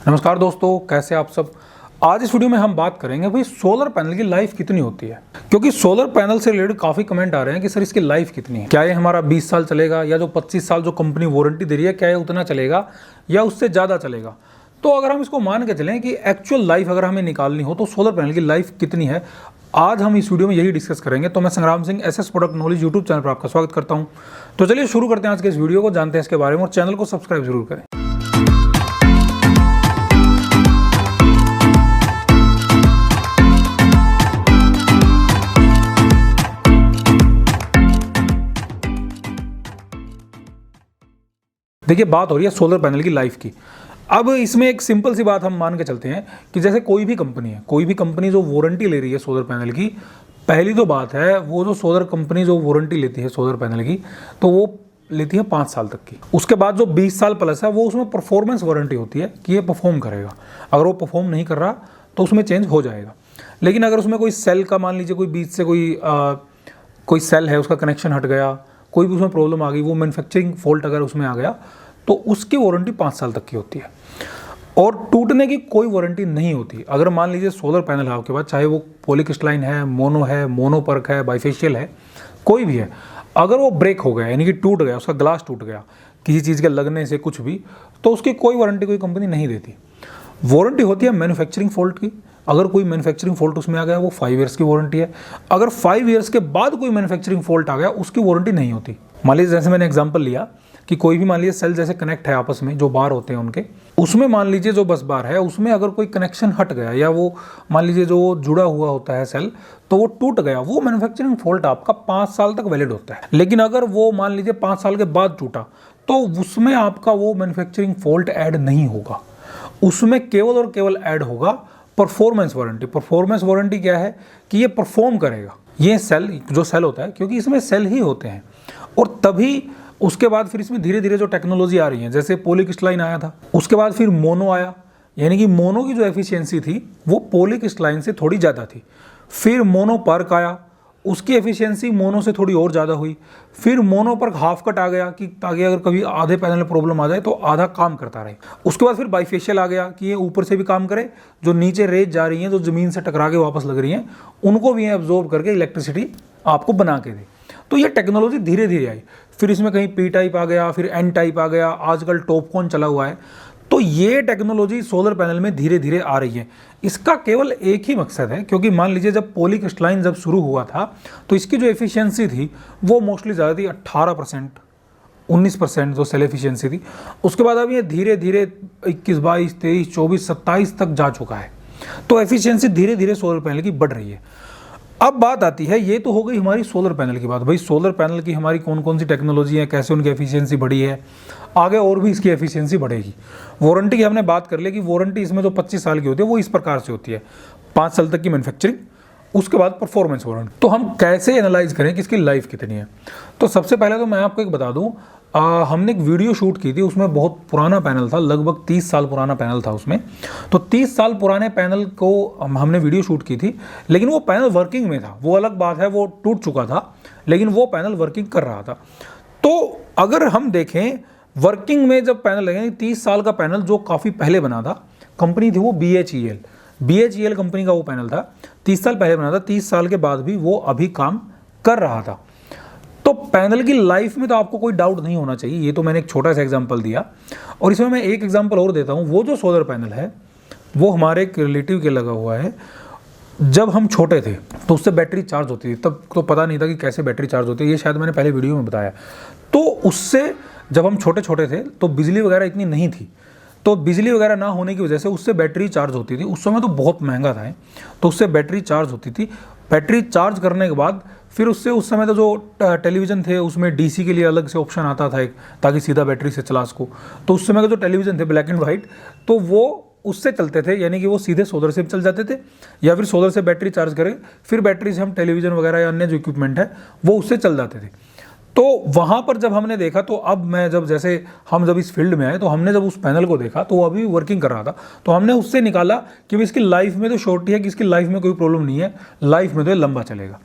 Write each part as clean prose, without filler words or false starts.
नमस्कार दोस्तों, कैसे आप सब। आज इस वीडियो में हम बात करेंगे भाई सोलर पैनल की लाइफ कितनी होती है, क्योंकि सोलर पैनल से रिलेटेड काफ़ी कमेंट आ रहे हैं कि सर इसकी लाइफ कितनी है, क्या ये हमारा 20 साल चलेगा या जो 25 साल जो कंपनी वारंटी दे रही है क्या ये उतना चलेगा या उससे ज़्यादा चलेगा। तो अगर हम इसको मान के चलें कि एक्चुअल लाइफ अगर हमें निकालनी हो तो सोलर पैनल की लाइफ कितनी है, आज हम इस वीडियो में यही डिस्कस करेंगे। तो मैं संग्राम Singh SS product knowledge YouTube channel पर आपका स्वागत करता हूँ। तो चलिए शुरू करते हैं आज के इस वीडियो को, जानते हैं इसके बारे में और चैनल को सब्सक्राइब जरूर करें। देखिए, बात हो रही है सोलर पैनल की लाइफ की। अब इसमें एक सिंपल सी बात हम मान के चलते हैं कि जैसे कोई भी कंपनी जो वारंटी ले रही है सोलर पैनल की, पहली तो बात है वो जो सोलर कंपनी जो वारंटी लेती है सोलर पैनल की तो वो लेती है 5 साल तक की। उसके बाद जो 20 साल प्लस है वो उसमें परफॉर्मेंस वारंटी होती है कि ये परफॉर्म करेगा, अगर वो परफॉर्म नहीं कर रहा तो उसमें चेंज हो जाएगा। लेकिन अगर उसमें कोई सेल का, मान लीजिए कोई बीच से कोई सेल है उसका कनेक्शन हट गया, कोई भी उसमें प्रॉब्लम आ गई, वो मैन्युफैक्चरिंग फॉल्ट अगर उसमें आ गया तो उसकी वारंटी 5 साल तक की होती है और टूटने की कोई वारंटी नहीं होती। अगर मान लीजिए सोलर पैनल है आपके पास, चाहे वो पॉलीक्रिस्टलाइन है, मोनोपर्क है, बाइफेशियल है, कोई भी है, अगर वो ब्रेक हो गया यानी कि टूट गया, उसका ग्लास टूट गया किसी चीज़ के लगने से कुछ भी, तो उसकी कोई वारंटी कोई कंपनी नहीं देती। वारंटी होती है मैन्युफैक्चरिंग फॉल्ट की। अगर कोई मैन्युफैक्चरिंग फॉल्ट उसमें आ गया वो 5 ईयर्स की वारंटी है। अगर 5 ईयर्स के बाद कोई मैन्युफैक्चरिंग फॉल्ट आ गया उसकी वारंटी नहीं होती। मान लीजिए जैसे मैंने एग्जांपल लिया कि कोई भी मान लीजिए सेल जैसे कनेक्ट है आपस में, जो बार होते हैं उनके, उसमें मान लीजिए जो बस बार है उसमें अगर कोई कनेक्शन हट गया या वो मान लीजिए जो जुड़ा हुआ होता है सेल तो वो टूट गया, वो मैन्युफैक्चरिंग फॉल्ट आपका 5 साल तक वैलिड होता है। लेकिन अगर वो मान लीजिए 5 साल के बाद टूटा तो उसमें आपका वो मैन्युफैक्चरिंग फॉल्ट ऐड नहीं होगा, उसमें केवल और केवल ऐड होगा परफॉर्मेंस वारंटी। परफॉर्मेंस वारंटी क्या है कि ये परफॉर्म करेगा, ये सेल होता है, क्योंकि इसमें सेल ही होते हैं। और तभी उसके बाद फिर इसमें धीरे धीरे जो टेक्नोलॉजी आ रही है, जैसे पॉलीक्रिस्टलाइन आया था, उसके बाद फिर मोनो आया, यानी कि मोनो की जो एफिशिएंसी थी वो पॉलीक्रिस्टलाइन से थोड़ी ज़्यादा थी। फिर मोनोपर्क आया, उसकी एफिशिएंसी मोनो से थोड़ी और ज़्यादा हुई। फिर मोनोपर्क हाफ कट आ गया कि ताकि अगर कभी आधे पैनल में प्रॉब्लम आ जाए तो आधा काम करता रहे। उसके बाद फिर बाइफेशियल आ गया कि ये ऊपर से भी काम करे, जो नीचे रेज जा रही हैं, जो ज़मीन से टकरा के वापस लग रही हैं, उनको भी एब्जॉर्ब करके इलेक्ट्रिसिटी आपको बना के दे। तो ये टेक्नोलॉजी धीरे धीरे आई। फिर इसमें कहीं पी टाइप आ गया, फिर एन टाइप आ गया, आजकल टॉपकॉन चला हुआ है। तो ये टेक्नोलॉजी सोलर पैनल में धीरे धीरे आ रही है। इसका केवल एक ही मकसद है, क्योंकि मान लीजिए जब पॉलीक्रिस्टलाइन जब शुरू हुआ था तो इसकी जो एफिशिएंसी थी वो मोस्टली ज़्यादा थी, 18%, 19% जो सेल एफिशिएंसी थी। उसके बाद अब ये धीरे धीरे 21, 22, 23, 24, 27 तक जा चुका है। तो एफिशिएंसी धीरे धीरे सोलर पैनल की बढ़ रही है। अब बात आती है, ये तो हो गई हमारी सोलर पैनल की बात। भाई सोलर पैनल की हमारी कौन कौन सी टेक्नोलॉजी है, कैसे उनकी एफिशिएंसी बढ़ी है, आगे और भी इसकी एफिशिएंसी बढ़ेगी। वारंटी की हमने बात कर ली कि वारंटी इसमें जो 25 साल की होती है वो इस प्रकार से होती है, 5 साल तक की मैन्युफैक्चरिंग, उसके बाद परफॉर्मेंस वारंटी। तो हम कैसे एनालाइज करें कि इसकी लाइफ कितनी है। तो सबसे पहले तो मैं आपको एक बता दूँ, हमने एक वीडियो शूट की थी, उसमें बहुत पुराना पैनल था, लगभग 30 साल पुराना पैनल था उसमें। तो 30 साल पुराने पैनल को हमने वीडियो शूट की थी, लेकिन वो पैनल वर्किंग में था, वो अलग बात है, वो टूट चुका था, लेकिन वो पैनल वर्किंग कर रहा था। तो अगर हम देखें वर्किंग में जब पैनल लगे, 30 साल का पैनल जो काफ़ी पहले बना था, कंपनी थी वो BHEL कंपनी का वो पैनल था, 30 साल पहले बना था, 30 साल के बाद भी वो अभी काम कर रहा था। तो पैनल की लाइफ में तो आपको कोई डाउट नहीं होना चाहिए। ये तो मैंने एक छोटा सा एग्जांपल दिया, और इसमें मैं एक एग्जांपल और देता हूँ। वो जो सोलर पैनल है वो हमारे एक रिलेटिव के लगा हुआ है। जब हम छोटे थे तो उससे बैटरी चार्ज होती थी, तब तो पता नहीं था कि कैसे बैटरी चार्ज होती है, ये शायद मैंने पहले वीडियो में बताया। तो उससे जब हम छोटे छोटे थे तो बिजली वगैरह इतनी नहीं थी, तो बिजली वगैरह ना होने की वजह से उससे बैटरी चार्ज होती थी। उस समय तो बहुत महंगा था, तो उससे बैटरी चार्ज होती थी। बैटरी चार्ज करने के बाद फिर उससे उस समय तो जो टेलीविज़न थे उसमें DC के लिए अलग से ऑप्शन आता था एक, ताकि सीधा बैटरी से चला सको। तो उस समय के जो टेलीविज़न थे ब्लैक एंड वाइट, तो वो उससे चलते थे, यानी कि वो सीधे सोलर से चल जाते थे, या फिर सोलर से बैटरी चार्ज करें, फिर बैटरी से हम टेलीविज़न वगैरह या अन्य जो इक्विपमेंट है वो उससे चल जाते थे। तो वहाँ पर जब हमने देखा, तो अब मैं जब इस फील्ड में आए तो हमने जब उस पैनल को देखा तो वो अभी वर्किंग कर रहा था। तो हमने उससे निकाला कि इसकी लाइफ में तो शॉर्टी है, कि इसकी लाइफ में कोई प्रॉब्लम नहीं है, लाइफ में तो ये लंबा चलेगा।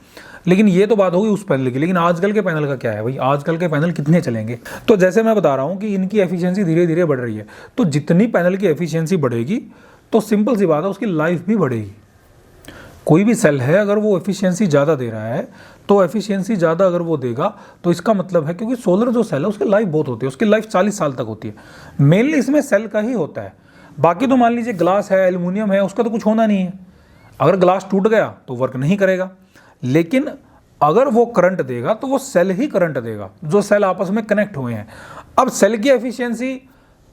लेकिन ये तो बात होगी उस पैनल की, लेकिन आजकल के पैनल का क्या है भाई, आजकल के पैनल कितने चलेंगे। तो जैसे मैं बता रहा हूँ कि इनकी एफिशिएंसी धीरे धीरे बढ़ रही है, तो जितनी पैनल की एफिशिएंसी बढ़ेगी तो सिंपल सी बात है उसकी लाइफ भी बढ़ेगी। कोई भी सेल है अगर वो एफिशिएंसी ज़्यादा दे रहा है तो एफिशिएंसी ज़्यादा अगर वो देगा तो इसका मतलब है, क्योंकि सोलर जो सेल है उसकी लाइफ बहुत होती है, उसकी लाइफ 40 साल तक होती है। मेनली इसमें सेल का ही होता है, बाकी तो मान लीजिए ग्लास है, एल्युमिनियम है, उसका तो कुछ होना नहीं है। अगर ग्लास टूट गया तो वर्क नहीं करेगा, लेकिन अगर वो करंट देगा तो वो सेल ही करंट देगा, जो सेल आपस में कनेक्ट हुए हैं। अब सेल की एफिशिएंसी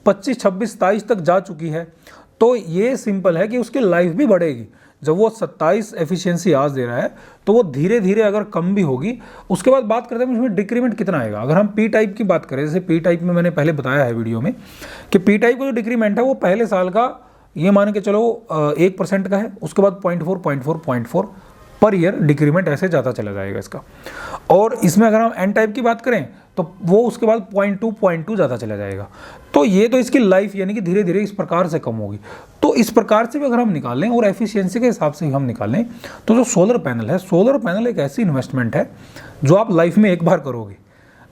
25, 26, 27 तक जा चुकी है, तो ये सिंपल है कि उसकी लाइफ भी बढ़ेगी। जब वो 27 एफिशिएंसी आज दे रहा है तो वो धीरे धीरे अगर कम भी होगी, उसके बाद बात करते हैं इसमें डिक्रीमेंट कितना आएगा। अगर हम पी टाइप की बात करें, जैसे पी टाइप में मैंने पहले बताया है वीडियो में कि पी टाइप का जो डिक्रीमेंट है वो पहले साल का ये मान के चलो 1% का है, उसके बाद 0.4, 0.4, 0.4 पर ईयर डिक्रीमेंट ऐसे ज़्यादा चला जाएगा इसका। और इसमें अगर हम एन टाइप की बात करें तो वो उसके बाद 0.2 ज़्यादा चला जाएगा। तो ये तो इसकी लाइफ यानी कि धीरे धीरे इस प्रकार से कम होगी। तो इस प्रकार से भी अगर हम निकालें और एफिशिएंसी के हिसाब से हम निकालें तो जो सोलर पैनल है, सोलर पैनल एक ऐसी इन्वेस्टमेंट है जो आप लाइफ में एक बार करोगे।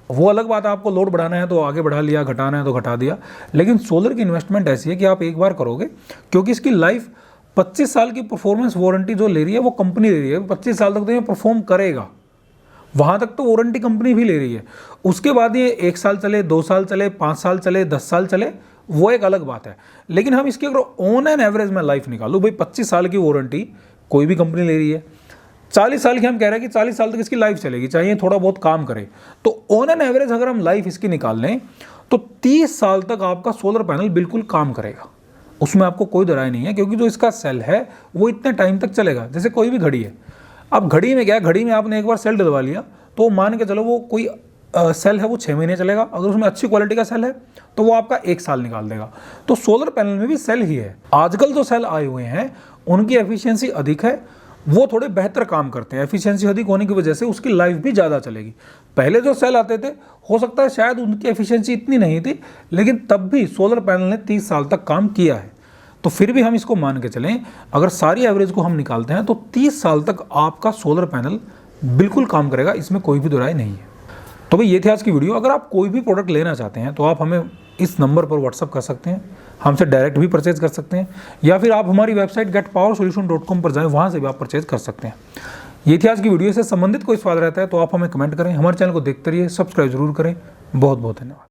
वो अलग बात है, आपको लोड बढ़ाना है तो आगे बढ़ा लिया, घटाना है तो घटा दिया, लेकिन सोलर की इन्वेस्टमेंट ऐसी है कि आप एक बार करोगे, क्योंकि इसकी लाइफ 25 साल की परफॉर्मेंस वारंटी जो ले रही है वो कंपनी ले रही है। 25 साल तक तो ये परफॉर्म करेगा, वहाँ तक तो वारंटी कंपनी भी ले रही है। उसके बाद ये 1 साल चले, 2 साल चले, 5 साल चले, 10 साल चले, वो एक अलग बात है। लेकिन हम इसकी अगर ऑन एन एवरेज में लाइफ निकालूँ, भाई 25 साल की वारंटी कोई भी कंपनी ले रही है, 40 साल की हम कह रहे हैं कि 40 साल तक इसकी लाइफ चलेगी, चाहे थोड़ा बहुत काम करे। तो ऑन एन एवरेज अगर हम लाइफ इसकी निकाल लें तो 30 साल तक आपका सोलर पैनल बिल्कुल काम करेगा, उसमें आपको कोई दराय नहीं है, क्योंकि जो इसका सेल है वो इतने टाइम तक चलेगा। जैसे कोई भी घड़ी है, अब घड़ी में क्या है, घड़ी में आपने एक बार सेल डलवा लिया तो मान के चलो वो कोई सेल है वो 6 महीने चलेगा। अगर उसमें अच्छी क्वालिटी का सेल है तो वो आपका 1 साल निकाल देगा। तो सोलर पैनल में भी सेल ही है। आजकल जो सेल आए हुए हैं उनकी एफिशिएंसी अधिक है, वो थोड़े बेहतर काम करते हैं। एफिशिएंसी अधिक होने की वजह से उसकी लाइफ भी ज़्यादा चलेगी। पहले जो सेल आते थे हो सकता है शायद उनकी एफिशिएंसी इतनी नहीं थी, लेकिन तब भी सोलर पैनल ने 30 साल तक काम किया है। तो फिर भी हम इसको मान के चलें, अगर सारी एवरेज को हम निकालते हैं तो 30 साल तक आपका सोलर पैनल बिल्कुल काम करेगा, इसमें कोई भी दुराई नहीं है। तो भाई ये थी आज की वीडियो। अगर आप कोई भी प्रोडक्ट लेना चाहते हैं तो आप हमें इस नंबर पर व्हाट्सअप कर सकते हैं, हमसे डायरेक्ट भी परचेज कर सकते हैं, या फिर आप हमारी वेबसाइट getpowersolution.com पर जाएं, वहाँ से भी आप परचेज कर सकते हैं। ये थी आज की वीडियो। से संबंधित कोई सवाल रहता है तो आप हमें कमेंट करें, हमारे चैनल को देखते रहिए, सब्सक्राइब जरूर करें। बहुत बहुत धन्यवाद।